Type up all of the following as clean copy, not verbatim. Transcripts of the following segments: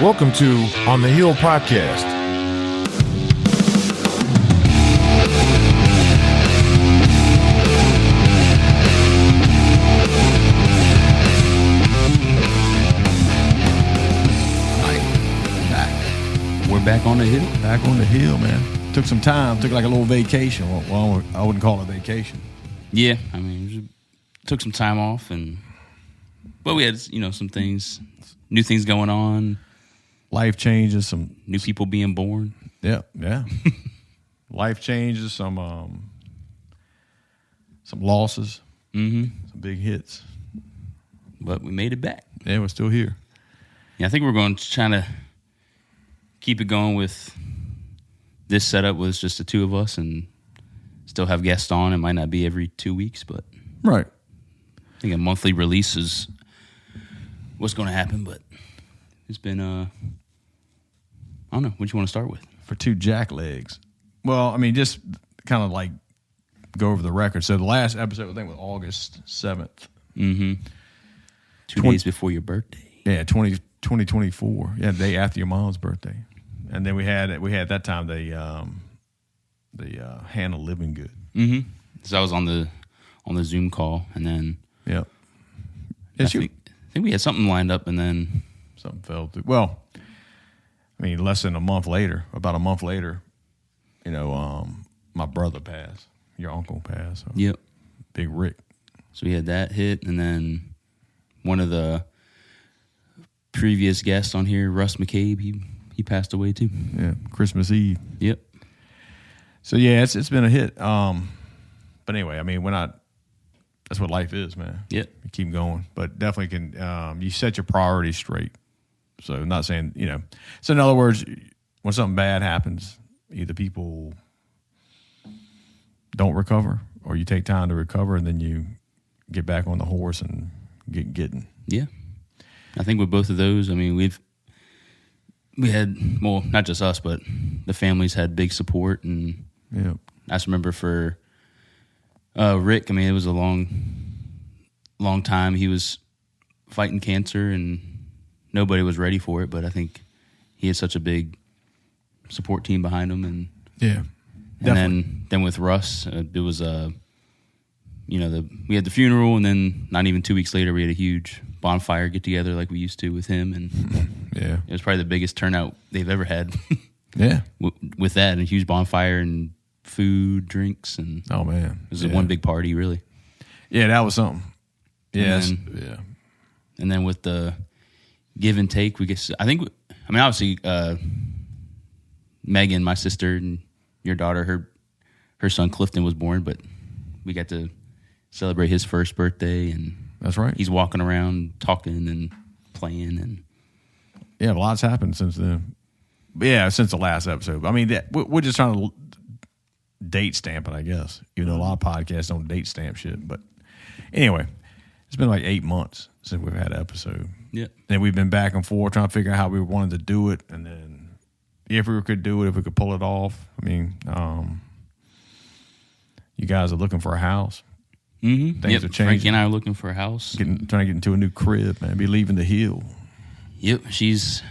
Welcome to On the Hill Podcast. We're back on the hill. Back on the hill, man. Took some time. Took like a little vacation. Well, I wouldn't call it a vacation. Yeah, I mean, took some time off, but we had some things, new things going on, Life changes, some new people being born. Yeah. Life changes, some losses, some big hits. But we made it back. Yeah, we're still here. Yeah, I think we're going to try to keep it going with this setup was just the two of us and still have guests on. It might not be every 2 weeks, but right. I think a monthly release is what's going to happen. But it's been, I don't know, what you want to start with? For two jacklegs. Well, I mean, just kind of like go over the record. So the last episode, I think, was August 7th. Mm-hmm. 2 days before your birthday. Yeah, 2024. Yeah, the day after your mom's birthday. And then we had that time the Hannah Living Good. Mm-hmm. So I was on the Zoom call, and then I think we had something lined up, and then something fell through. Well, I mean, about a month later, my brother passed. Your uncle passed. So. Yep. Big Rick. So we had that hit, and then one of the previous guests on here, Russ McCabe, he passed away too. Yeah, Christmas Eve. Yep. So yeah, it's been a hit. But anyway, I mean, that's what life is, man. Yep. You keep going, but definitely can you set your priorities straight. So I'm not saying, So in other words, when something bad happens, either people don't recover or you take time to recover and then you get back on the horse and get getting. Yeah. I think with both of those, I mean, we had, well, not just us, but the families had big support. And I just remember for Rick, I mean, it was a long time. He was fighting cancer and nobody was ready for it, but I think he had such a big support team behind him. And then with Russ, it was we had the funeral, and then not even 2 weeks later, we had a huge bonfire get together like we used to with him, and it was probably the biggest turnout they've ever had. With that, and a huge bonfire and food, drinks, and oh man, it was one big party, really. Yeah, that was something. Yeah, and then with the give and take, obviously, Megan, my sister, and your daughter, her son Clifton was born, but we got to celebrate his first birthday, and that's right. He's walking around talking and playing, and a lot's happened since then. Yeah, since the last episode. I mean, we're just trying to date stamp it, I guess. A lot of podcasts don't date stamp shit, but anyway, it's been like 8 months since we've had an episode. Yeah, and we've been back and forth trying to figure out how we wanted to do it, and then if we could do it, if we could pull it off. I mean, you guys are looking for a house. Mm-hmm. Things are changing. Frankie and I are looking for a house. Trying to get into a new crib, man. Be leaving the hill. Yep, she's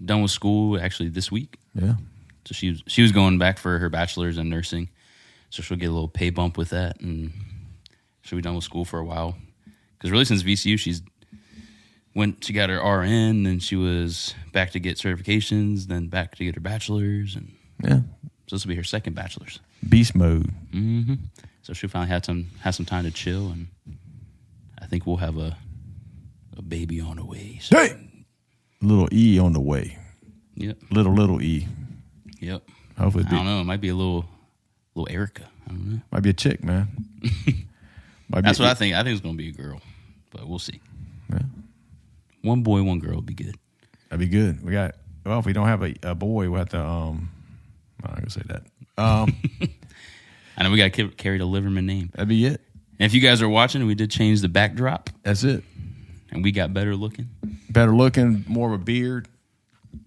done with school actually this week. Yeah. So she was going back for her bachelor's in nursing, so she'll get a little pay bump with that, and she'll be done with school for a while. Because really, since VCU, she got her RN, then she was back to get certifications, then back to get her bachelor's, and so this will be her second bachelor's. Beast mode. Mm-hmm. So she'll finally have some time to chill, and I think we'll have a baby on the way. So. Hey! Little E on the way. Yep. Little E. Yep. Hopefully, I don't know. It might be a little Erica. I don't know. Might be a chick, man. That's what I think. I think it's going to be a girl, but we'll see. Yeah. One boy, one girl would be good. That'd be good. If we don't have a boy, we'll have to. I'm not going to say that. I know we got to carry the Liverman name. That'd be it. And if you guys are watching, we did change the backdrop. That's it. And we got better looking. Better looking, more of a beard. A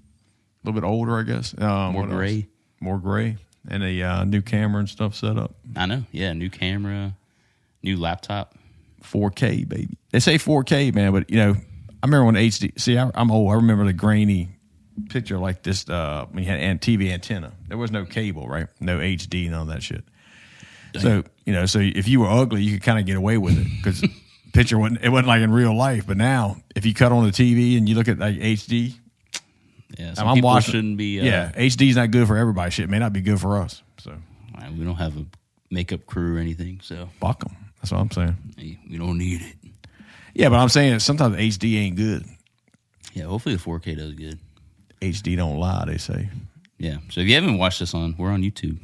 little bit older, I guess. More gray. More gray. And a new camera and stuff set up. I know. Yeah, new camera, new laptop. 4K, baby. They say 4K, man, but, I remember when HD. See, I'm old. I remember the grainy picture like this when you had TV antenna. There was no cable, right? No HD, none of that shit. Dang. So so if you were ugly, you could kind of get away with it because picture wasn't like in real life. But now, if you cut on the TV and you look at like HD, some people watching, shouldn't be. HD's not good for everybody. Shit, it may not be good for us. So we don't have a makeup crew or anything. So fuck them. That's what I'm saying. Hey, we don't need it. Yeah, but I'm saying that sometimes HD ain't good. Yeah, hopefully the 4K does good. HD don't lie, they say. Yeah. So if you haven't watched this we're on YouTube.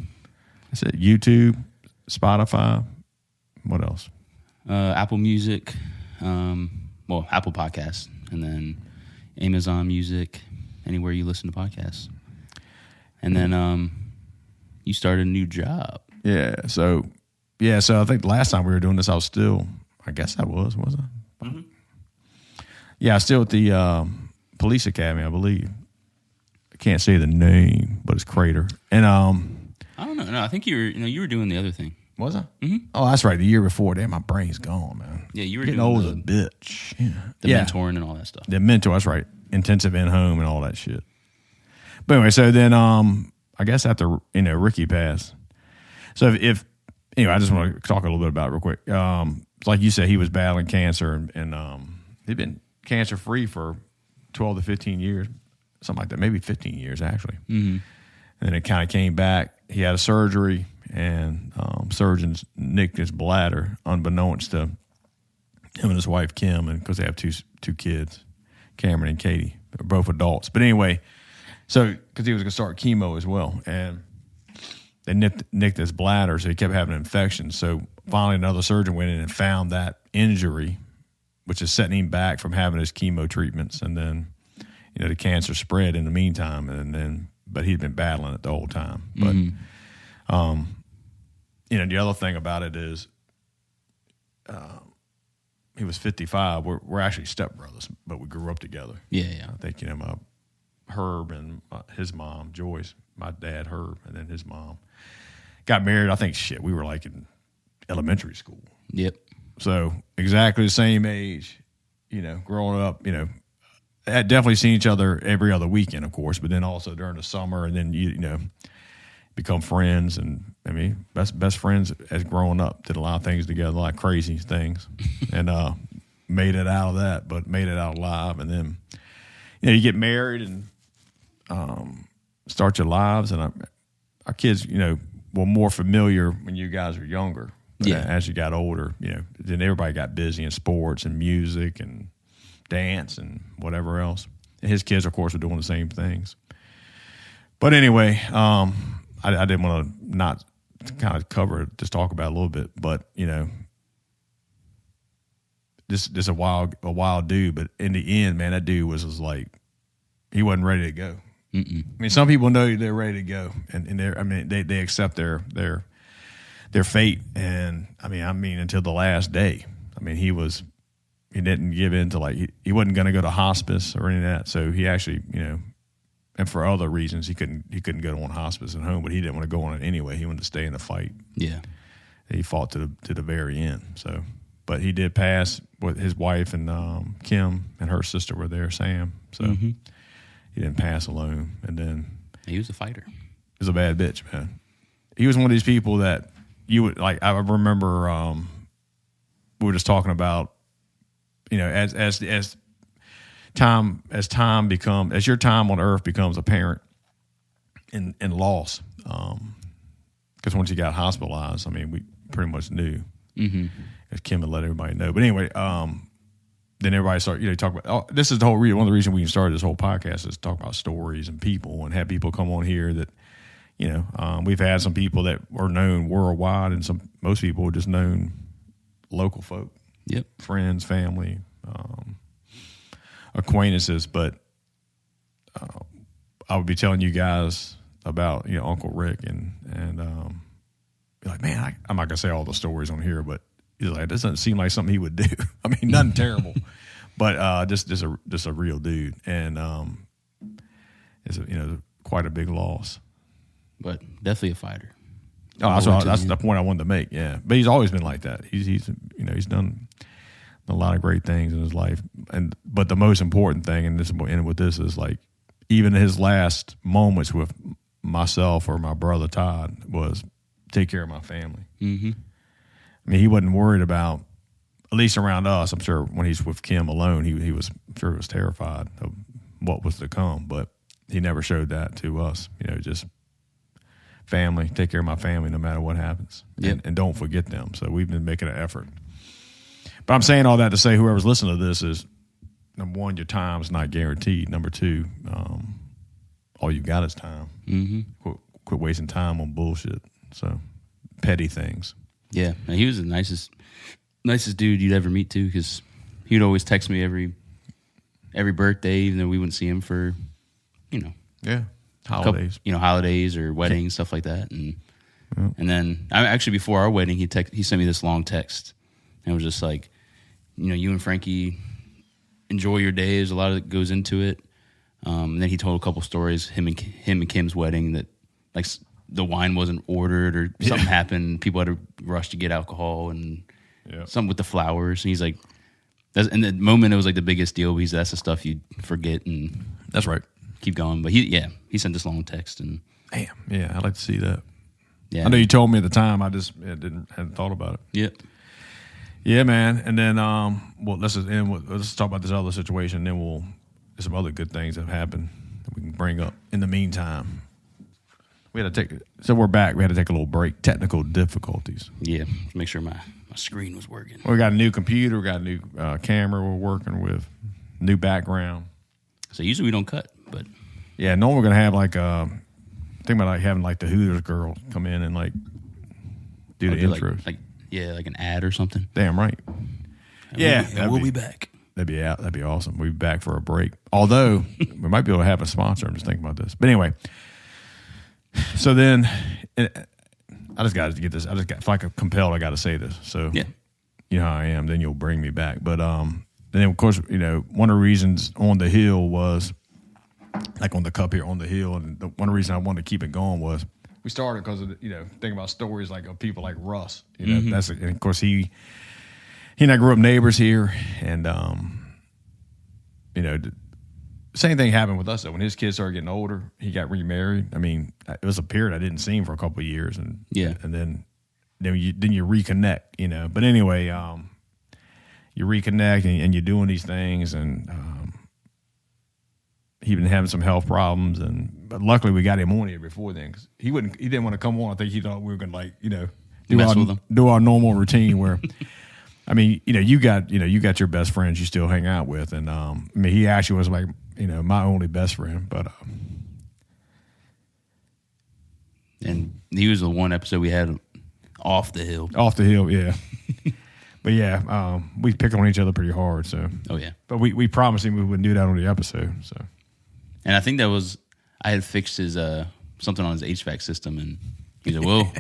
I said YouTube, Spotify. What else? Apple Music. Apple Podcasts, and then Amazon Music. Anywhere you listen to podcasts. And then you started a new job. Yeah. So I think the last time we were doing this, I was still. I guess I was I? Mm-hmm. Yeah, I was still at the police academy, I believe. I can't say the name, but it's Crater. And I don't know. No, I think you were doing the other thing. Was I? Mm-hmm. Oh, that's right. The year before, damn, my brain's gone, man. Yeah, you were getting doing old as a bitch. Yeah. The mentoring and all that stuff. The mentor, that's right. Intensive in-home and all that shit. But anyway, so then I guess after Ricky passed. So anyway, I just want to talk a little bit about it real quick. Like you said, he was battling cancer and he'd been cancer free for 12 to 15 years, something like that, maybe 15 years actually. Mm-hmm. And then it kind of came back. He had a surgery, and surgeons nicked his bladder, unbeknownst to him and his wife Kim, and because they have two kids, Cameron and Katie, they're both adults. But anyway, so because he was going to start chemo as well, and they nicked his bladder, so he kept having infections. So finally, another surgeon went in and found that injury, which is setting him back from having his chemo treatments, and then the cancer spread in the meantime, but he'd been battling it the whole time. But the other thing about it is, he was 55. We're actually stepbrothers, but we grew up together. Yeah. I think Herb and his mom Joyce, my dad Herb, and then his mom got married. I think we were like in elementary school. Yep. So exactly the same age, growing up, had definitely seen each other every other weekend, of course, but then also during the summer, and then become friends. And I mean, best friends as growing up, did a lot of things together, a lot of crazy things, and made it out of that, but made it out alive. And then you get married and start your lives, and our kids, were more familiar when you guys were younger. But as you got older, then everybody got busy in sports and music and dance and whatever else. And his kids, of course, were doing the same things. But anyway, I didn't want to not kind of cover it, just talk about it a little bit. But this a wild dude. But in the end, man, that dude was like, he wasn't ready to go. Mm-mm. I mean, some people know they're ready to go, and they accept their fate. And I mean until the last day. I mean, he didn't give in to he wasn't going to go to hospice or any of that. So he actually, and for other reasons, he couldn't go on hospice at home, but he didn't want to go on it anyway. He wanted to stay in the fight. Yeah, he fought to the very end. So, but he did pass. With his wife and Kim and her sister were there, Sam. So he didn't pass alone. And then he was a fighter. He was a bad bitch, man. He was one of these people that you would like. I remember we were just talking about. As your time on Earth becomes apparent in loss, because once you got hospitalized, I mean, we pretty much knew. Mm-hmm. As Kim had let everybody know. But anyway, then everybody started, talk about. This is the whole reason. One of the reasons we started this whole podcast is to talk about stories and people, and have people come on here that, we've had some people that were known worldwide, and most people were just known local folk. Yep. Friends, family, acquaintances. But I would be telling you guys about Uncle Rick and be like, man, I'm not gonna say all the stories on here, but he's like, this doesn't seem like something he would do. I mean, nothing terrible, but just a real dude, and it's quite a big loss. But definitely a fighter. Oh, that's the point I wanted to make. Yeah, but he's always been like that. He's done a lot of great things in his life. But the most important thing, and this and with this is like, even his last moments with myself or my brother Todd was take care of my family. Mm-hmm. I mean, he wasn't worried about, at least around us. I'm sure when he's with Kim alone, he was terrified of what was to come, but he never showed that to us. Just family, take care of my family no matter what happens. Yep. And don't forget them. So we've been making an effort. But I'm saying all that to say whoever's listening to this is, number one, your time's not guaranteed. Number two, all you got is time. Mm-hmm. Quit wasting time on bullshit. So petty things. Yeah, and he was the nicest dude you'd ever meet too, because he'd always text me every birthday, even though we wouldn't see him for, holidays, holidays or weddings, stuff like that. And then actually before our wedding, he sent me this long text, and it was just like, you and Frankie enjoy your days. A lot of it goes into it. And then he told a couple stories, him and Kim's wedding, that like the wine wasn't ordered or something happened. People had to rush to get alcohol and something with the flowers. And he's like, in the moment, it was like the biggest deal because that's the stuff you'd forget and that's right. Keep going. But he sent this long text and damn, yeah, I'd like to see that. Yeah, I know you told me at the time. I just hadn't thought about it. Yep. Yeah, man. And then, let's talk about this other situation. And then there's some other good things that have happened that we can bring up. In the meantime, so we're back. We had to take a little break. Technical difficulties. Yeah, to make sure my screen was working. We got a new computer. We got a new camera we're working with. New background. So usually we don't cut, but yeah, normally we're gonna have think about having like the Hooters girl come in and like do the intros. Like an ad or something. Damn right. We'll be back. That'd be awesome. We'll be back for a break. Although we might be able to have a sponsor. I'm just thinking about this. But anyway, so then I just got to get this. I feel like compelled. I got to say this. So you know how I am. Then you'll bring me back. But then of course one of the reasons on the hill was like on the cup here on the hill, and one of the reasons I wanted to keep it going was we started because of thinking about stories like of people like Russ. Mm-hmm. And of course he and I grew up neighbors here, and the same thing happened with us though. When his kids started getting older, he got remarried. I mean, it was a period I didn't see him for a couple of years, and then you reconnect, But anyway, you reconnect and you're doing these things, and he'd been having some health problems, but luckily we got him on here before then because he didn't want to come on. I think he thought we were gonna do our normal routine where. I mean, you got your best friends you still hang out with, and I mean, he actually was like, my only best friend, but and he was the one episode we had off the hill. Off the hill, yeah. But yeah, we picked on each other pretty hard. So but we promised him we wouldn't do that on the episode. So, and I think that was I had fixed his something on his HVAC system, and he said, "Well,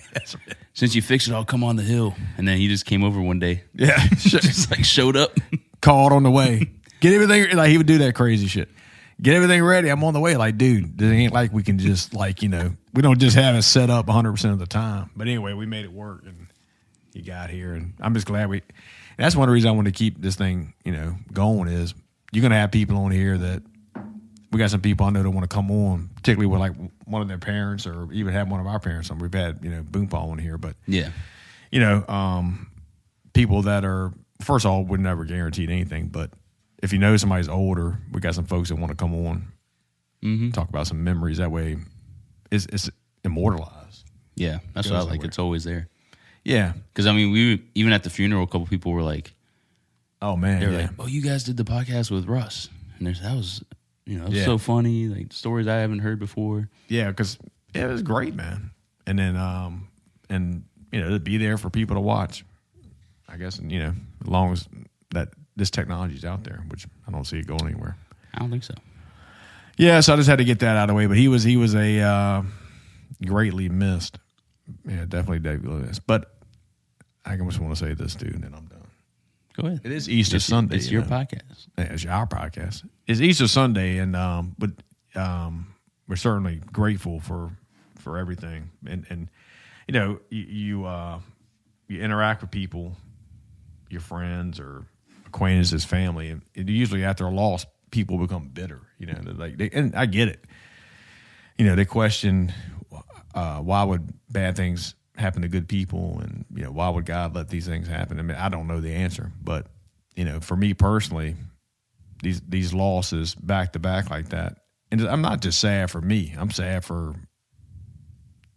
since you fixed it, I'll come on the hill." And then he just came over one day. Yeah, just like showed up, called on the way. Get everything like he would do that crazy shit. Get everything ready. I'm on the way. Like, dude, this ain't like we can just we don't just have it set up 100% of the time. But anyway, we made it work, and he got here, and I'm just glad that's one of the reasons I want to keep this thing going is you're gonna have people on here that. We got some people I know that want to come on, particularly with like one of their parents or even have one of our parents on. We've had, Boompa on here, but people that are, first of all, would never guarantee anything. But if you know somebody's older, we got some folks that want to come on, talk about some memories. That way it's immortalized. Yeah. That's what I like. It's always there. Yeah. Cause I mean, even at the funeral, a couple people were like, oh man, they were like, oh, you guys did the podcast with Russ. And that was, it was so funny, like stories I haven't heard before. Yeah, because it was great, man. And then, to be there for people to watch, I guess, and as long as that this technology's out there, which I don't see it going anywhere. I don't think so. Yeah, so I just had to get that out of the way. But he was a greatly missed. Yeah, definitely missed. But I just want to say this, dude, and then I'm done. Go ahead. It is Easter Sunday. It's your podcast. Yeah, it's our podcast. It's Easter Sunday, and but we're certainly grateful for everything. And you interact with people, your friends or acquaintances, his family, and usually after a loss, people become bitter. And I get it. They question why would bad things happen to good people, and why would God let these things happen? I mean, I don't know the answer, but for me personally, these losses back to back like that, and I'm not just sad for me. I'm sad for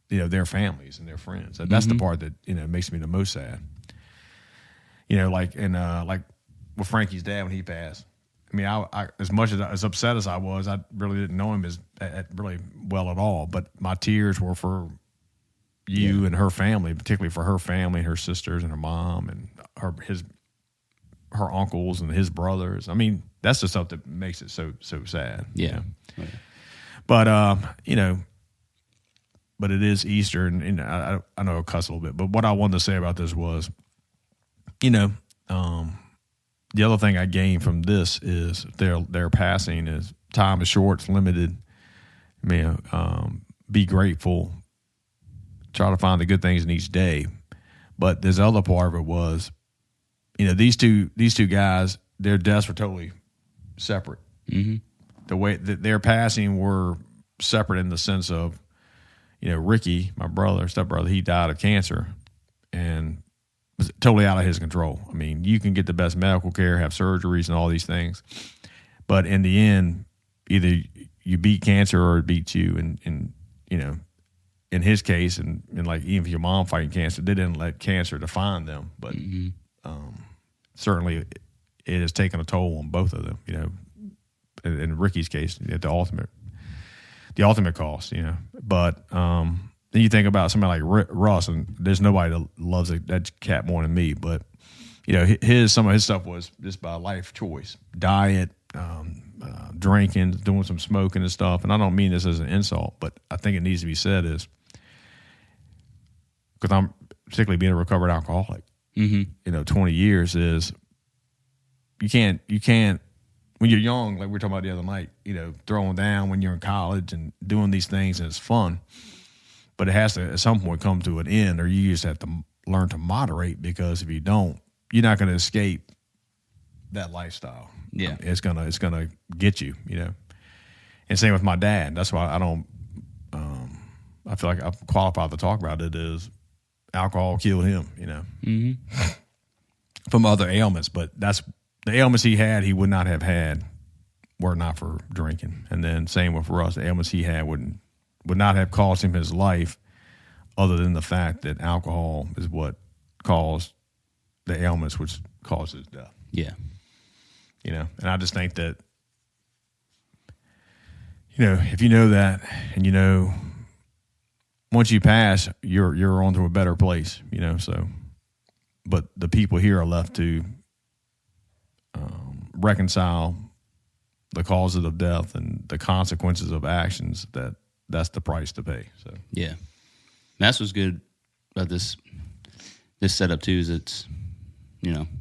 their families and their friends. That's the part that makes me the most sad. Like with Frankie's dad when he passed. I mean, I as much as upset as I was, I really didn't know him really well at all. But my tears were for you and her family, particularly for her family, her sisters and her mom and her uncles and his brothers. I mean, that's the stuff that makes it so sad. Yeah. But but it is Easter, and I know I'll cuss a little bit. But what I wanted to say about this was, the other thing I gained from this is their passing is time is short, it's limited. Be grateful, try to find the good things in each day. But this other part of it was, these two guys, their deaths were totally separate. Mm-hmm. The way that their passing were separate in the sense of, Ricky, my stepbrother, he died of cancer, and was totally out of his control. I mean, you can get the best medical care, have surgeries and all these things, but in the end, either you beat cancer or it beats you. And in his case, and like even if your mom fighting cancer, they didn't let cancer define them. But certainly, it has taken a toll on both of them. In Ricky's case, at the ultimate cost. But then you think about somebody like Russ, and there's nobody that loves that cat more than me. But some of his stuff was just by life choice, diet, drinking, doing some smoking and stuff. And I don't mean this as an insult, but I think it needs to be said is because I'm particularly being a recovered alcoholic. 20 years is you can't when you're young, like we were talking about the other night. Throwing down when you're in college and doing these things, and it's fun. But it has to, at some point, come to an end, or you just have to learn to moderate, because if you don't, you're not going to escape that lifestyle. Yeah. It's gonna get you, And same with my dad. That's why I don't, I feel like I'm qualified to talk about it, is alcohol killed him, from other ailments. But that's the ailments he had, he would not have had were it not for drinking. And then same with Russ, the ailments he had would not have cost him his life, other than the fact that alcohol is what caused the ailments which caused his death. Yeah. And I just think that, if you know that, and once you pass, you're on to a better place, so. But the people here are left to reconcile the causes of death and the consequences of actions that's the price to pay. So yeah, and that's what's good about this setup too. Is it's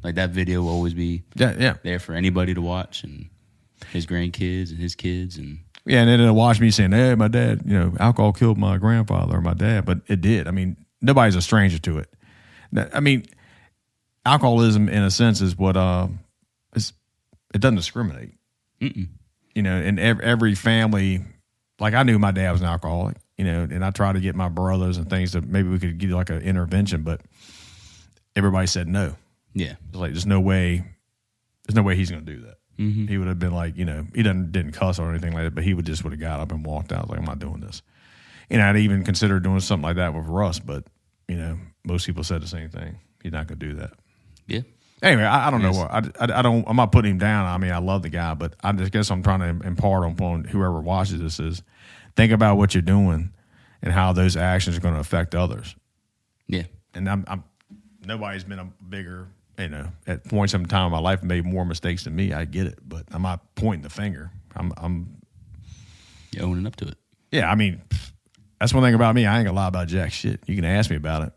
like that video will always be there for anybody to watch, and his grandkids and his kids, and and then they'll watch me saying, "Hey, my dad, alcohol killed my grandfather or my dad," but it did. I mean, nobody's a stranger to it. I mean, alcoholism in a sense is what it doesn't discriminate. In every family. Like, I knew my dad was an alcoholic, and I tried to get my brothers and things that maybe we could get like an intervention, but everybody said no. Yeah. It's like, there's no way he's going to do that. He would have been like, he didn't cuss or anything like that, but he would have got up and walked out. Like, I'm not doing this. I'd even considered doing something like that with Russ, but, most people said the same thing. He's not going to do that. Yeah. Anyway, I don't know what I'm not putting him down. I mean, I love the guy, but I just guess I'm trying to impart upon whoever watches this is think about what you're doing and how those actions are going to affect others. Yeah. And I'm nobody's been a bigger, at points in time in my life made more mistakes than me. I get it, but I'm not pointing the finger. I'm You're owning up to it. Yeah, I mean, that's one thing about me. I ain't gonna lie about jack shit. You can ask me about it.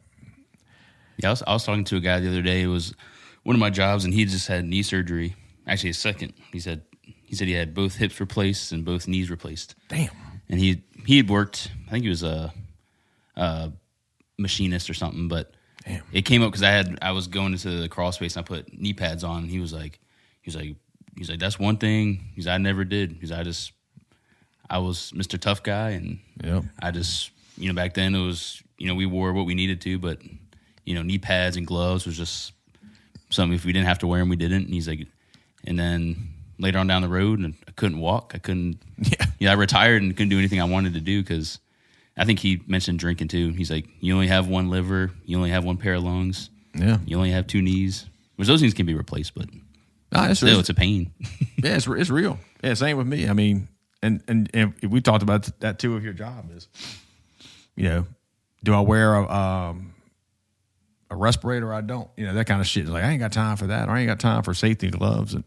Yeah, I was talking to a guy the other day. It was one of my jobs, and he just had knee surgery. Actually, his second. He said he had both hips replaced and both knees replaced. Damn. And he had worked. I think he was a machinist or something. But damn, it came up because I was going into the crawl space and I put knee pads on. And he was like, he's like, that's one thing. I never did. I was Mr. Tough Guy, and I just, back then it was, we wore what we needed to, but knee pads and gloves was just something. If we didn't have to wear them, we didn't. And he's like, and then later on down the road, and I couldn't walk. I couldn't. I retired and couldn't do anything I wanted to do because I think he mentioned drinking too. He's like, you only have one liver, you only have one pair of lungs, you only have two knees. Which those things can be replaced, but still, it's a pain. Yeah, it's real. Yeah, same with me. I mean, and we talked about that too. With your job is, do I wear a respirator or I don't? That kind of shit. Like, I ain't got time for that, or I ain't got time for safety gloves. And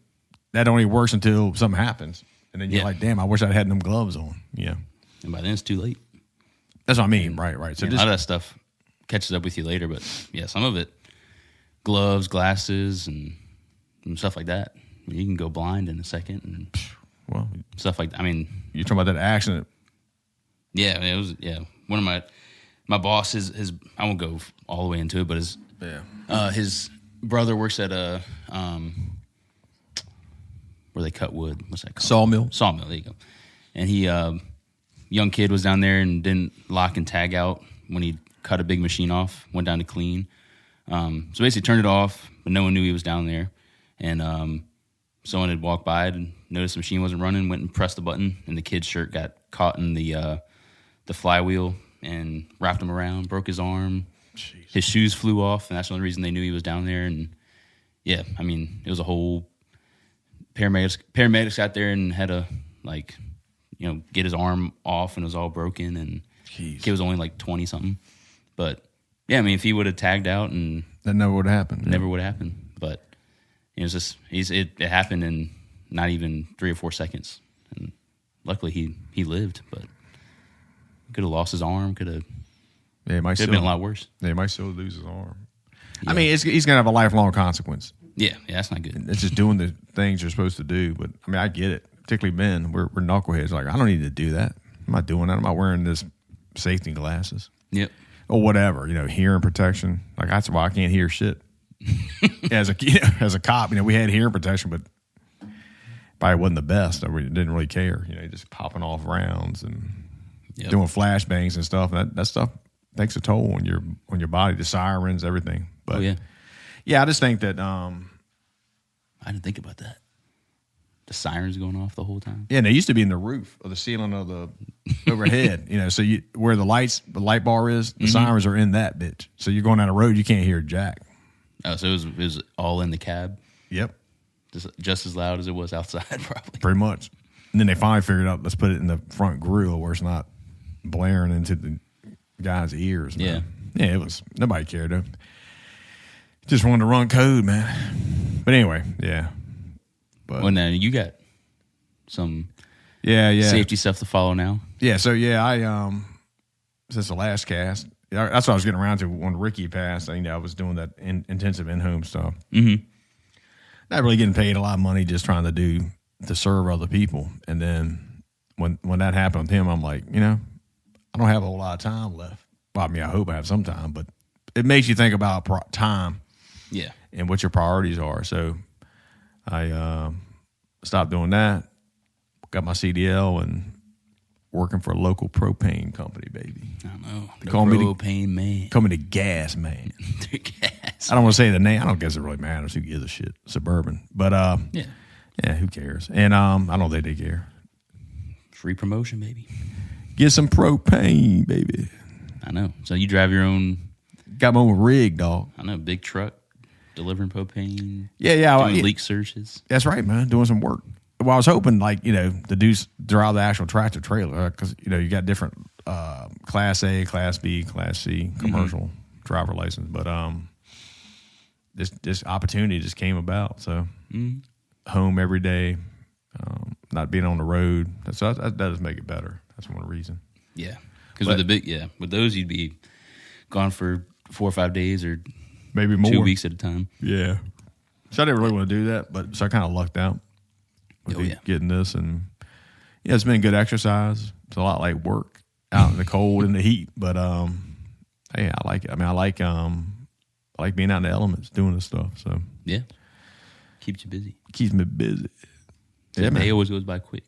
that only works until something happens. And then you're like, damn, I wish I'd had them gloves on. Yeah. And by then it's too late. That's what I mean. Right. So a lot of that stuff catches up with you later, but yeah, some of it, gloves, glasses, and stuff like that. You can go blind in a second and stuff like that. I mean, you're talking about that accident. Yeah, it was, one of my boss, his I won't go all the way into it, but his brother works at a where they cut wood. What's that called? Sawmill. There you go. And he, young kid, was down there and didn't lock and tag out when he cut a big machine off. Went down to clean. So basically turned it off, but no one knew he was down there. And someone had walked by and noticed the machine wasn't running. Went and pressed the button, and the kid's shirt got caught in the flywheel and wrapped him around. Broke his arm. Jeez. His shoes flew off, and that's the only reason they knew he was down there. And yeah, I mean, it was a whole. Paramedics got there and had to get his arm off, and it was all broken, and the kid was only like 20 something. But yeah, I mean, if he would have tagged out, and that never would have happened. Never would have happened. But it was just it happened in not even 3 or 4 seconds, and luckily he lived. But could have lost his arm. Could have. Yeah, it might have been a lot worse. Yeah, he might still lose his arm. Yeah. I mean, he's gonna have a lifelong consequence. Yeah, that's not good. It's just doing the things you're supposed to do. But I mean, I get it. Particularly men, we're knuckleheads. Like, I don't need to do that. I'm not doing that. I'm not wearing this safety glasses. Yep. Or whatever. Hearing protection. Like, that's why I can't hear shit. as a cop, we had hearing protection, but probably wasn't the best. I didn't really care. Just popping off rounds and doing flashbangs and stuff. And that stuff takes a toll on your body. The sirens, everything. But yeah, I just think that. I didn't think about that. The sirens going off the whole time. Yeah, and they used to be in the roof or the ceiling of the overhead. So where the light bar is, the sirens are in that bitch. So you're going down the road, you can't hear jack. Oh, so it was all in the cab. Yep, just as loud as it was outside, probably. Pretty much. And then they finally figured out, let's put it in the front grill where it's not blaring into the guy's ears. Man. Yeah, it was nobody cared though. Just wanted to run code, man. But anyway, yeah. But well, now you got some safety stuff to follow now. Yeah, so I since the last cast, that's what I was getting around to when Ricky passed. I was doing that intensive in-home stuff. Mm-hmm. Not really getting paid a lot of money, just trying to serve other people. And then when that happened with him, I'm like, I don't have a whole lot of time left. Well, I mean, I hope I have some time, but it makes you think about time. Yeah. And what your priorities are. So I stopped doing that, got my CDL, and working for a local propane company, baby. I know. The propane man. Call me the gas man. The gas. I don't want to say the name. I don't guess it really matters. Who gives a shit? Suburban. But yeah, who cares? And I don't think they care. Free promotion, baby. Get some propane, baby. I know. So you drive your own. Got my own rig, dog. I know, big truck. Delivering propane. Yeah. Doing leak searches. That's right, man. Doing some work. Well, I was hoping, the dudes drive the actual tractor trailer because, you got different Class A, Class B, Class C, commercial driver license. But this opportunity just came about. So home every day, not being on the road. So that does make it better. That's one reason. Yeah. Because with those, you'd be gone for 4 or 5 days or maybe more. 2 weeks at a time. Yeah. So I didn't really want to do that, but so I kind of lucked out with getting this. And it's been good exercise. It's a lot like work out in the cold and the heat. But hey, I like it. I mean, I like being out in the elements doing this stuff. So yeah. Keeps you busy. Keeps me busy. The day always goes by quick.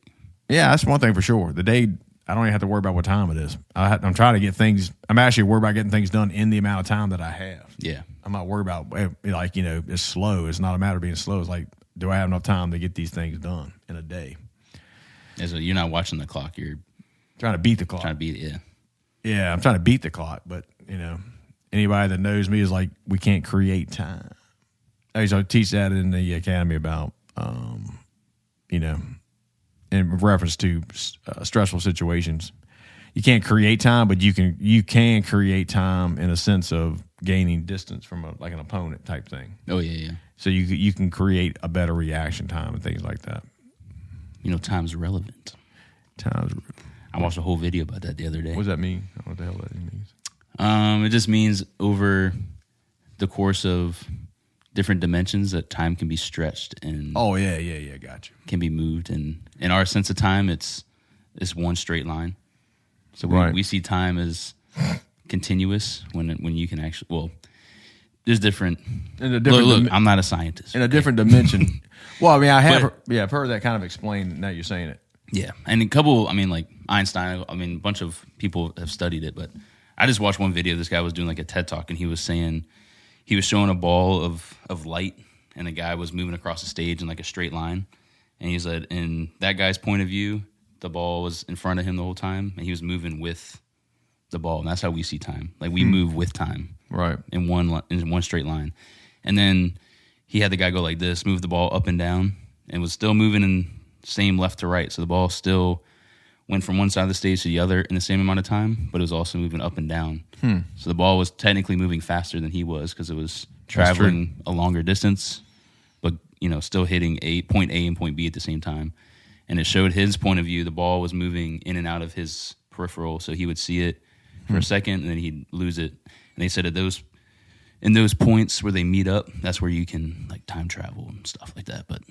Yeah, that's one thing for sure. The day, I don't even have to worry about what time it is. I'm trying to get things. I'm actually worried about getting things done in the amount of time that I have. Yeah. I'm not worried about, like, it's slow. It's not a matter of being slow. It's like, do I have enough time to get these things done in a day? Yeah, so you're not watching the clock. You're trying to beat the clock. trying to beat it, yeah. Yeah, I'm trying to beat the clock. But, anybody that knows me is like, we can't create time. I used to teach that in the academy about, in reference to stressful situations. You can't create time, but you can create time in a sense of gaining distance from an opponent type thing. Oh, yeah. So you can create a better reaction time and things like that. Time's relevant. I watched a whole video about that the other day. What does that mean? I don't know what the hell that means. It just means over the course of different dimensions that time can be stretched and gotcha. Can be moved, and in our sense of time, it's one straight line. So we see time as continuous when you can actually there's different. Look, I'm not a scientist. In a different dimension. Well, I mean, I've heard that kind of explained. Now you're saying it. Yeah, and a couple. I mean, like Einstein. I mean, a bunch of people have studied it, but I just watched one video. This guy was doing like a TED talk, and he was showing a ball of light, and a guy was moving across the stage in like a straight line, and he said, in that guy's point of view, the ball was in front of him the whole time, and he was moving with the ball, and that's how we see time. Like we move with time, right? In one straight line, and then he had the guy go like this, move the ball up and down, and was still moving in same left to right. So the ball still went from one side of the stage to the other in the same amount of time, but it was also moving up and down. So the ball was technically moving faster than he was because it was traveling a longer distance, but still hitting point A and point B at the same time. And it showed his point of view. The ball was moving in and out of his peripheral, so he would see it for a second, and then he'd lose it. And they said in those points where they meet up, that's where you can like time travel and stuff like that. But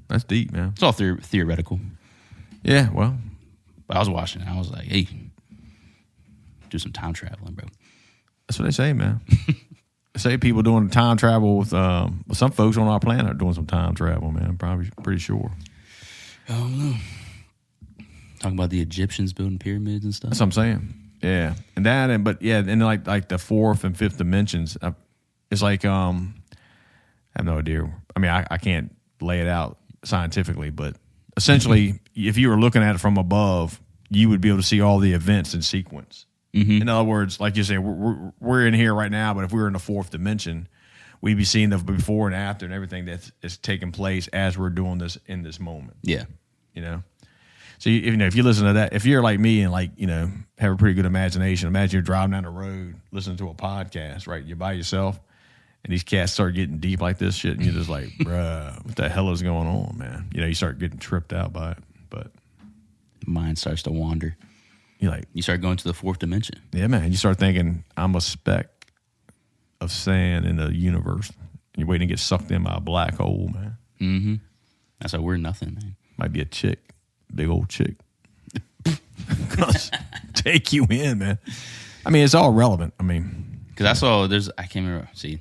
that's deep, man. It's all theoretical. Yeah, well. But I was watching it, and I was like, hey, do some time traveling, bro. That's what they say, man. They say people doing time travel with some folks on our planet are doing some time travel, man. I'm probably pretty sure. I don't know. Talking about the Egyptians building pyramids and stuff. That's what I'm saying. Yeah, and like the fourth and fifth dimensions, it's like I have no idea. I mean, I can't lay it out scientifically, but essentially, if you were looking at it from above, you would be able to see all the events in sequence. Mm-hmm. In other words, like you say, we're in here right now, but if we were in the fourth dimension, we'd be seeing the before and after and everything that's taking place as we're doing this in this moment. Yeah, So if you listen to that, if you're like me and have a pretty good imagination, imagine you're driving down the road listening to a podcast, right? You're by yourself, and these cats start getting deep like this shit, and you're just like, bruh, what the hell is going on, man? You start getting tripped out by it, but mind starts to wander. You start going to the fourth dimension. Yeah, man. You start thinking, I'm a speck of sand in the universe. You're waiting to get sucked in by a black hole, man. Mm-hmm. That's why we're nothing, man. Might be a chick. Big old chick. Take you in, man. I mean, it's all relevant. I mean, because I saw I can't remember. See,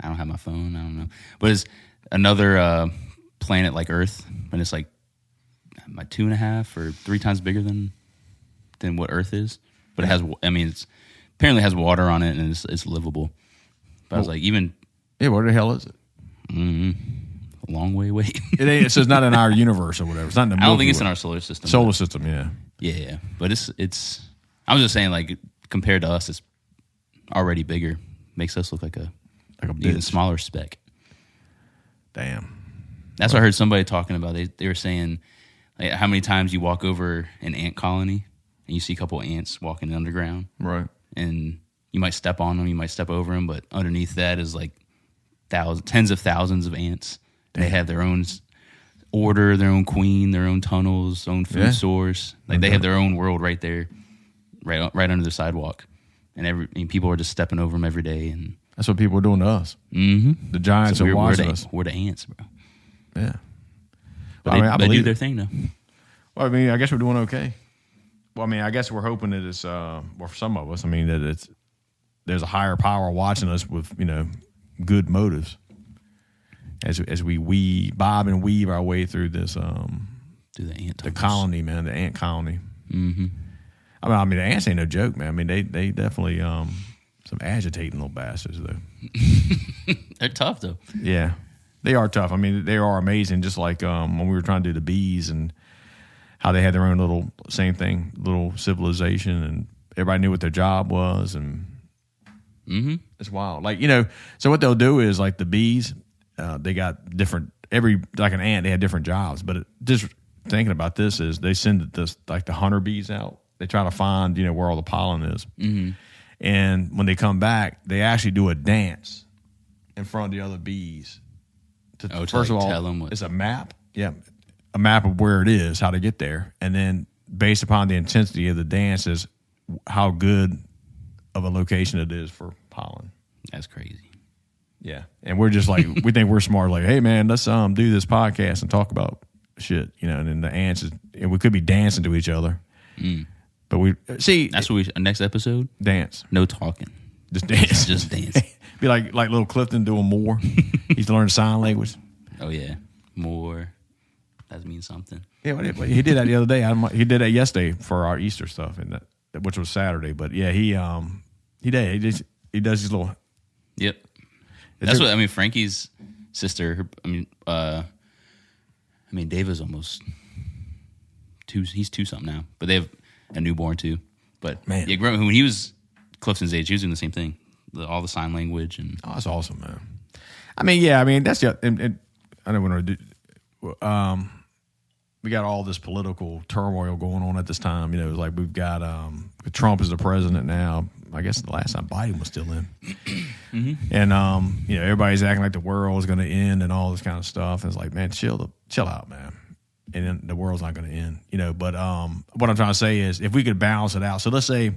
I don't have my phone. I don't know. But it's another planet like Earth, and it's like 2.5 or 3 times bigger than what Earth is. But it has, it's apparently has water on it, and it's livable. But I was like, where the hell is it? Mm-hmm. A long way away. It ain't. So it's not in our universe or whatever. It's not in the Milky I don't think it's Way. in our solar system. Solar system, yeah. Yeah, but it's. I was just saying, like compared to us, it's already bigger. Makes us look like a even smaller speck. Damn. That's what I heard somebody talking about. They were saying like, how many times you walk over an ant colony and you see a couple ants walking underground, right? And you might step on them, you might step over them, but underneath that is like tens of thousands of ants. Damn. They have their own order, their own queen, their own tunnels, own food source. Like they have their own world right there, right under the sidewalk, and people are just stepping over them every day. And that's what people are doing to us. Mm-hmm. The giants are watching us. We're the ants, bro. Yeah, but they do their thing though. Well, I mean, I guess we're doing okay. Well, I mean, I guess we're hoping that it's for some of us. I mean, that there's a higher power watching us with good motives. as we bob and weave our way through this the colony, man, the ant colony. Mm-hmm. I mean, the ants ain't no joke, man. I mean, they definitely some agitating little bastards though. They're tough though. Yeah, they are tough. I mean, they are amazing. Just like when we were trying to do the bees and how they had their own little civilization, and everybody knew what their job was, and it's wild. Like, so what they'll do is like the bees, they got different like an ant, they had different jobs. But just thinking about this is they send this like the hunter bees out. They try to find where all the pollen is, and when they come back, they actually do a dance in front of the other bees. First of all, tell them it's a map. Yeah. A map of where it is, how to get there, and then based upon the intensity of the dance is how good of a location it is for pollen. That's crazy. Yeah, and we're just like we think we're smart. Like, hey man, let's do this podcast and talk about shit, and then the ants and we could be dancing to each other, but we see that's what next episode dance. No talking, just dance, just dance. Be like little Clifton doing more. He's learning sign language. Oh yeah, more. That means something. Yeah, he did that the other day. He did that yesterday for our Easter stuff, which was Saturday. But yeah, he does his little. Yep. That's what I mean. Frankie's sister. David's almost two. He's 2-something now, but they have a newborn too. But man, yeah, when he was Clifton's age, he was doing the same thing. All the sign language and. Oh, that's awesome, man. That's just. And I don't want to do. We got all this political turmoil going on at this time. It's like we've got Trump is the president now. I guess the last time Biden was still in, and everybody's acting like the world is going to end and all this kind of stuff. And it's like, man, chill out, man. And then the world's not going to end, But what I'm trying to say is, if we could balance it out. So let's say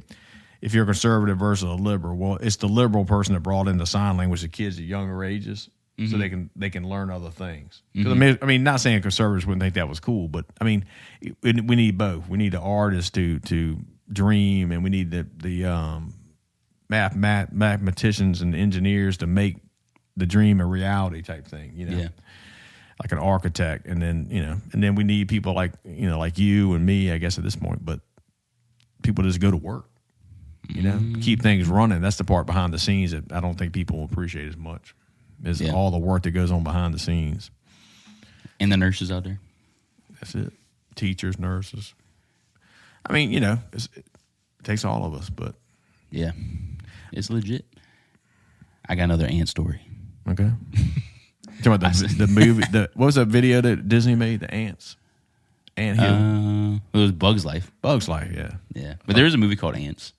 if you're a conservative versus a liberal, well, it's the liberal person that brought in the sign language to kids at younger ages. So they can learn other things. Because not saying conservatives wouldn't think that was cool, but we need both. We need the artists to dream, and we need the mathematicians and engineers to make the dream a reality type thing. Yeah. Like an architect, and then we need people like like you and me, I guess at this point, but people just go to work. Keep things running. That's the part behind the scenes that I don't think people appreciate as much. Is all the work that goes on behind the scenes. And the nurses out there. That's it. Teachers, nurses. It takes all of us, but. Yeah. It's legit. I got another ant story. Okay. Talking about the movie. What was that video that Disney made? The ants. Ant Hill. It was Bug's Life. Bug's Life, yeah. Yeah. But there is a movie called Ants.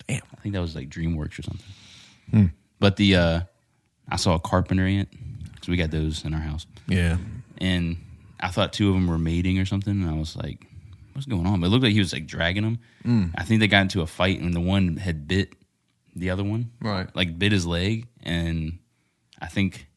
Damn. I think that was like DreamWorks or something. But I saw a carpenter ant, so we got those in our house. Yeah. And I thought 2 of them were mating or something, and I was like, what's going on? But it looked like he was like dragging them. I think they got into a fight, and the one had bit the other one. Right. Like bit his leg, and I think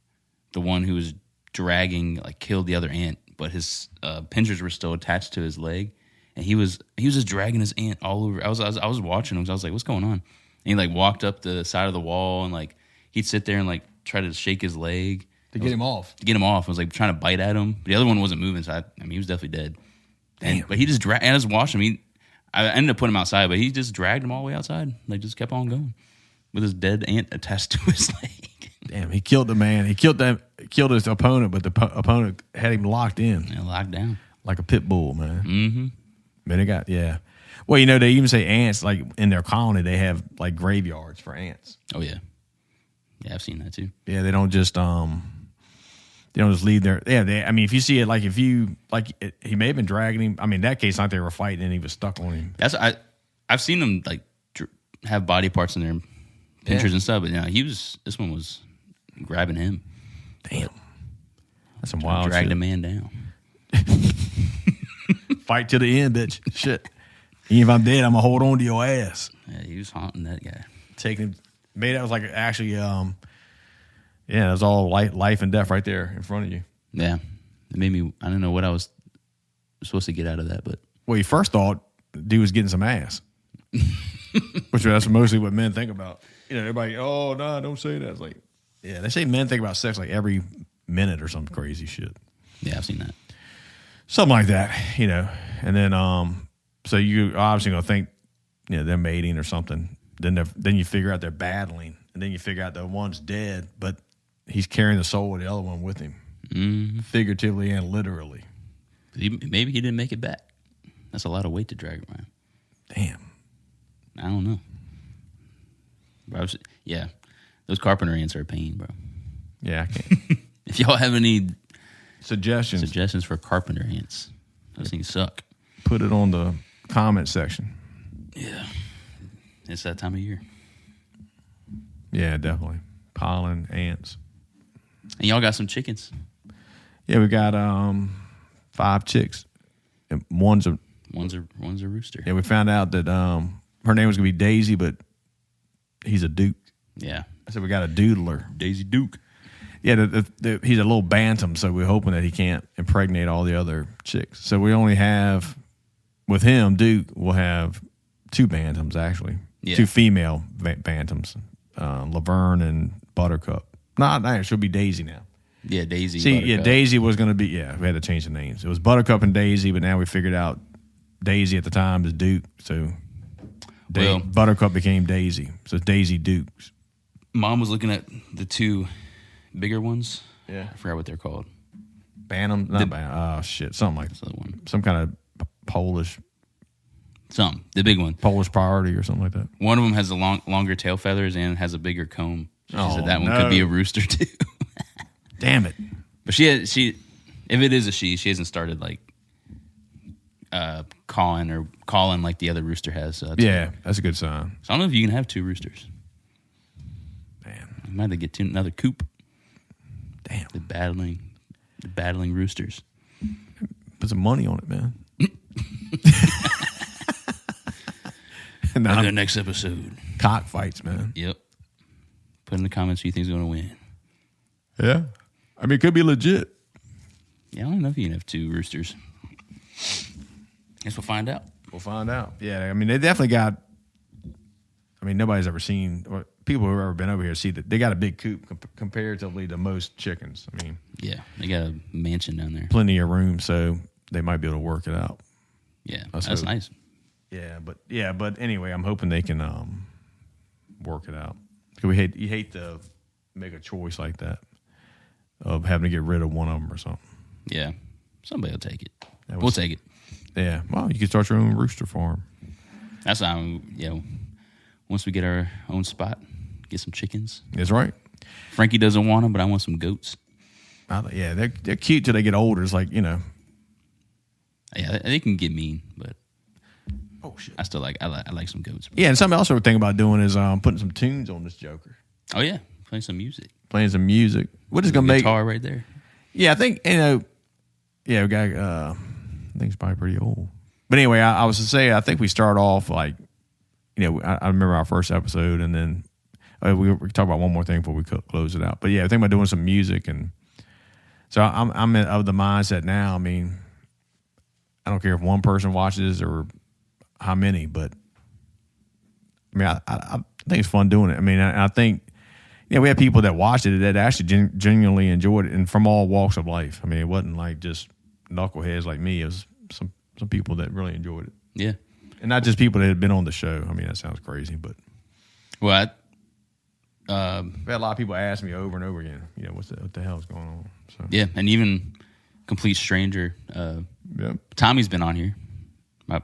the one who was dragging like killed the other ant, but his pincers were still attached to his leg, and he was just dragging his ant all over. I was watching him, so I was like, what's going on? And he like walked up the side of the wall, and like he'd sit there and like try to shake his leg to get him off. I was like trying to bite at him. The other one wasn't moving, so he was definitely dead. Damn. But he just dragged. I was watching him. I ended up putting him outside, but he just dragged him all the way outside. Like just kept on going with his dead ant attached to his leg. Damn, he killed the man. He killed his opponent, but the opponent had him locked in. Yeah, locked down like a pit bull, man. Mm-hmm. Man, they got Well, they even say ants like in their colony they have like graveyards for ants. Oh yeah. Yeah, I've seen that too. Yeah, they don't just leave their. Yeah, if you see it, like if you he may have been dragging him. In that case, like they were fighting and he was stuck on him. I've seen them like have body parts in their pinchers and stuff, but this one was grabbing him. Damn, that's some wild shit. Dragged a man down. Fight to the end, bitch. Shit. Even if I'm dead, I'm gonna hold on to your ass. Yeah, he was haunting that guy. Taking him. Maybe that was like actually, it was all life and death right there in front of you. Yeah, it made me. I don't know what I was supposed to get out of that, but you first thought dude was getting some ass, which that's mostly what men think about. Everybody, oh no, don't say that. It's like, yeah, they say men think about sex like every minute or some crazy shit. Yeah, I've seen that. Something like that, And then, so you obviously gonna think, they're mating or something. Then you figure out they're battling, and then you figure out the one's dead, but he's carrying the soul of the other one with him, figuratively and literally. Maybe he didn't make it back. That's a lot of weight to drag around. Damn. I don't know. Bro, yeah, those carpenter ants are a pain, bro. Yeah, I can't. If y'all have any suggestions for carpenter ants, those things suck. Put it on the comment section. Yeah, it's that time of year. Yeah, definitely. Pollen, ants. And y'all got some chickens. Yeah, we got 5 chicks. And one's a rooster. Yeah, we found out that her name was gonna be Daisy, but he's a Duke. Yeah. I said we got a doodler. Daisy Duke. Yeah, he's a little bantam, so we're hoping that he can't impregnate all the other chicks. So we only have, with him, Duke, we'll have 2 bantams, actually. Yeah. 2 female bantams, Laverne and Buttercup. No, she'll be Daisy now. Yeah, Daisy. See, Buttercup. Yeah, Daisy was going to be, we had to change the names. It was Buttercup and Daisy, but now we figured out Daisy at the time is Duke, so Buttercup became Daisy. So it's Daisy Dukes. Mom was looking at the 2 bigger ones. Yeah. I forgot what they're called. Bantam? Not Bantam. Oh, shit. Something like that. One. Some kind of Polish. Something. The big one. Polish priority or something like that. One of them has the longer tail feathers and has a bigger comb. She said that one could be a rooster, too. Damn it. But she if it is a she hasn't started, like, calling like the other rooster has. So that's a good sign. So I don't know if you can have 2 roosters. Damn. You might have to get another coop. Damn. The battling roosters. Put some money on it, man. Maybe the next episode. Cockfights, man. Yep. Put in the comments who you think's going to win. Yeah. I mean, it could be legit. Yeah, I don't know if you can have 2 roosters. Guess we'll find out. Yeah, I mean, they definitely got, nobody's ever seen, or people who have ever been over here see that they got a big coop comparatively to most chickens. I mean, yeah, they got a mansion down there. Plenty of room, so they might be able to work it out. Yeah, that's nice. Yeah, but anyway, I'm hoping they can work it out. Because you hate to make a choice like that of having to get rid of one of them or something. Yeah, somebody will take it. We'll take it. Yeah, well, you can start your own rooster farm. That's how, once we get our own spot, get some chickens. That's right. Frankie doesn't want them, but I want some goats. Yeah, they're cute till they get older. It's like, Yeah, they can get mean, but oh shit, I still I like some goats. Yeah, and something else we're thinking about doing is putting some tunes on this joker. Oh yeah, playing some music. We're just gonna make guitar right there. Yeah, I think we got. I think it's probably pretty old. But anyway, I was to say, I think we start off like, I remember our first episode, and then we talk about one more thing before we close it out. But yeah, I think about doing some music, and so I'm of the mindset now. I mean, I don't care if one person watches or how many, but I mean, I think it's fun doing it. I mean, I think we had people that watched it that actually genuinely enjoyed it, and from all walks of life. I mean, it wasn't like just knuckleheads like me. It was some people that really enjoyed it. Yeah. And not just people that had been on the show. I mean, that sounds crazy, but what? We had a lot of people ask me over and over again, what the hell is going on? So yeah, and even complete stranger. Tommy's been on here, my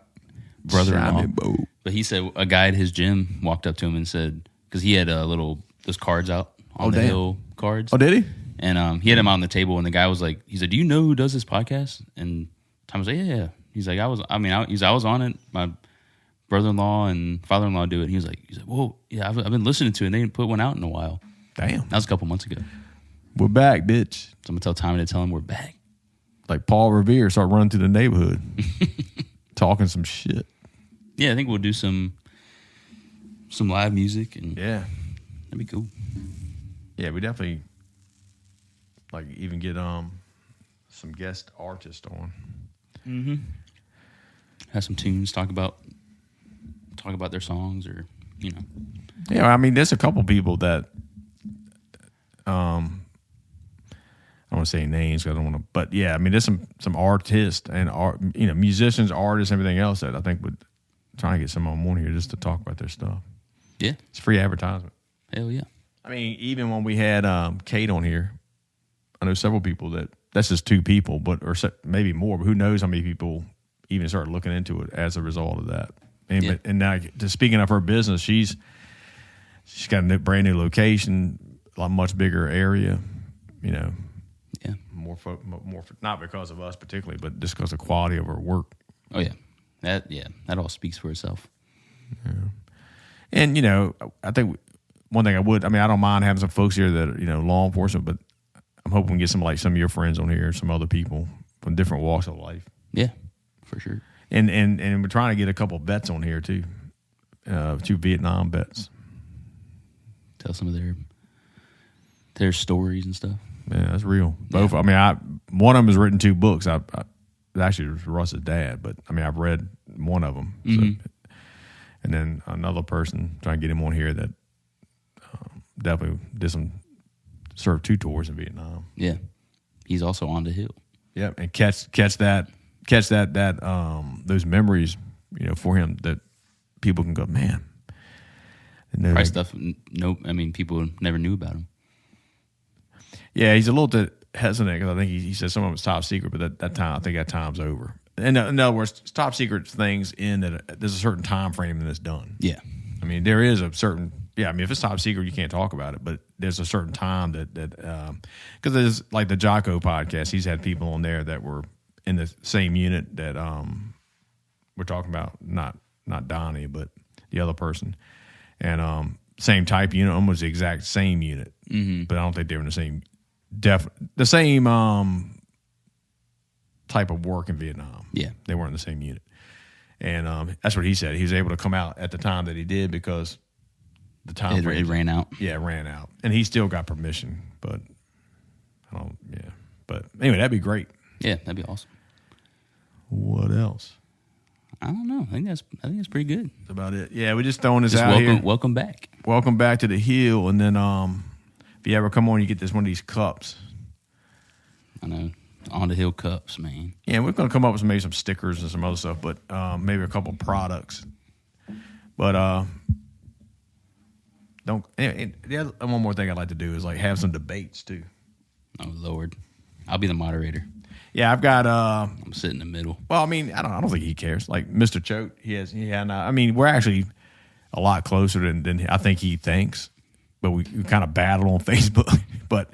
brother-in-law. But he said a guy at his gym walked up to him and said, because he had those cards out on the hill cards. Oh, did he? And he had him on the table, and the guy was like, he said, "Do you know who does this podcast?" And Tom was like, "Yeah." He's like, I was on it. My brother-in-law and father-in-law do it. He's like, "Whoa, yeah, I've been listening to it. And they didn't put one out in a while." Damn. That was a couple months ago. We're back, bitch. So I'm gonna tell Tommy to tell him we're back. Like Paul Revere, start running through the neighborhood, talking some shit. Yeah, I think we'll do some live music, and yeah, that'd be cool. Yeah, we definitely even get some guest artists on. Mm-hmm. Have some tunes, talk about their songs, or Yeah, I mean, there's a couple people that don't want to say names. 'Cause I don't want to, but yeah, I mean, there's some artists and musicians, artists, everything else that I think would try to get someone on here just to talk about their stuff. Yeah, it's free advertisement. Hell yeah. I mean, even when we had Kate on here, I know several people that's just 2 people, or maybe more. But who knows how many people even started looking into it as a result of that. And now, speaking of her business, she's got a brand new location, a much bigger area. Yeah, more not because of us particularly, but just because of the quality of her work. Oh yeah, that all speaks for itself. Yeah, and I think one thing I don't mind having some folks here that are, law enforcement, but I'm hoping we get some of your friends on here, some other people from different walks of life. Yeah, for sure. And we're trying to get a couple vets on here too, 2 Vietnam vets. Tell some of their stories and stuff. Yeah, that's real. Both. Yeah. I mean, one of them has written 2 books. I actually was Russ's dad, but I mean, I've read one of them. Mm-hmm. So, and then another person trying to get him on here that definitely served 2 tours in Vietnam. Yeah, he's also on the Hill. Yep, and catch that those memories, for him that people can go, man. Probably stuff. Nope. I mean, people never knew about him. Yeah, he's a little bit hesitant because I think he said some of it was top secret, but that time I think that time's over. In other words, top secret things in that there's a certain time frame that it's done. Yeah, I mean there is a certain I mean if it's top secret you can't talk about it, but there's a certain time that because there's like the Jocko podcast, he's had people on there that were in the same unit that we're talking about, not Donnie, but the other person, and same type unit, almost the exact same unit, but I don't think they were in the same type of work in Vietnam. Yeah, they weren't in the same unit, and that's what he said. He was able to come out at the time that he did because the time it ran out. Yeah, it ran out, and he still got permission, but I don't. Yeah, but anyway, that'd be great. Yeah, that'd be awesome. What else? I don't know. I think that's pretty good. That's about it. Yeah, we're just throwing this out here. Welcome back. Welcome back to the Hill, and then if you ever come on, you get one of these cups. I know. On the Hill cups, man. Yeah, we're going to come up with maybe some stickers and some other stuff, but maybe a couple products. But one more thing I'd like to do is like have some debates too. Oh Lord, I'll be the moderator. Yeah, I've got. I'm sitting in the middle. Well, I mean, I don't think he cares. Like Mr. Choate, I mean, we're actually a lot closer than I think he thinks, but we kind of battle on Facebook. But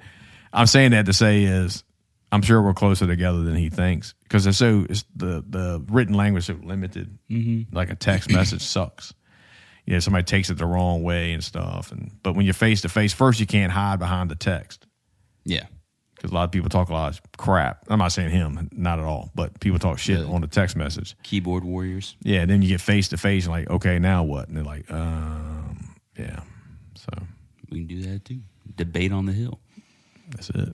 I'm saying that to say is, I'm sure we're closer together than he thinks because the written language is so limited. Mm-hmm. Like a text message sucks. Somebody takes it the wrong way and stuff. But when you're face to face, first you can't hide behind the text. Yeah. Because a lot of people talk a lot of crap. I'm not saying him, not at all, but people talk shit on the text message. Keyboard warriors. Yeah, and then you get face to face and like, okay, now what? And they're like, yeah. So we can do that too. Debate on the Hill. That's it.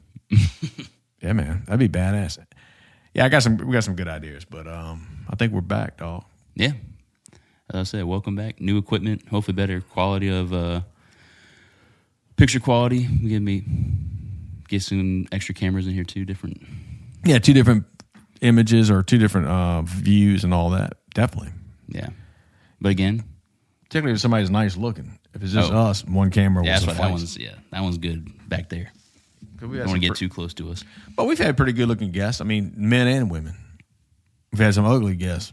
Yeah, man, that'd be badass. Yeah, we got some good ideas, but I think we're back, dog. Yeah, as I said, welcome back. New equipment, hopefully better quality of picture quality. We can get some extra cameras in here too. Different. Yeah, 2 different images or 2 different views and all that. Definitely. Yeah, but again, particularly if somebody's nice looking. If it's just us, one camera. Yeah, that one's good back there. We don't want to get too close to us. But we've had pretty good looking guests. I mean, men and women. We've had some ugly guests.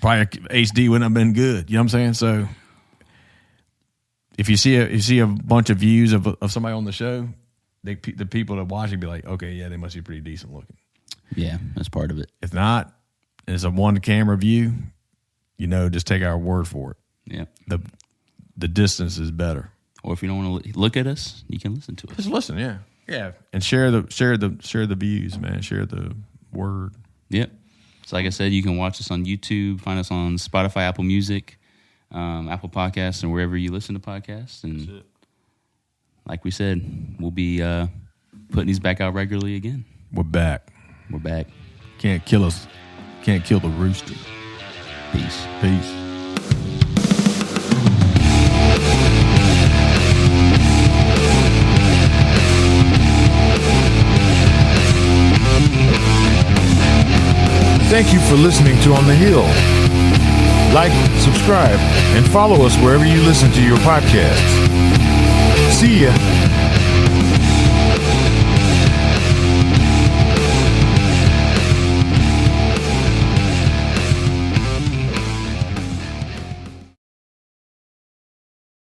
Probably HD wouldn't have been good. You know what I'm saying? So if you see a bunch of views of somebody on the show, the people that watch it be like, okay, yeah, they must be pretty decent looking. Yeah, that's part of it. If not, it's a one camera view. Just take our word for it. Yeah. The distance is better. Or if you don't want to look at us, you can listen to us. Just listen, yeah, and share the views, man. Share the word. Yep. So, like I said, you can watch us on YouTube. Find us on Spotify, Apple Music, Apple Podcasts, and wherever you listen to podcasts. And like we said, we'll be putting these back out regularly again. We're back. Can't kill us. Can't kill the rooster. Peace. Thank you for listening to On the Hill. Like, subscribe, and follow us wherever you listen to your podcasts. See ya.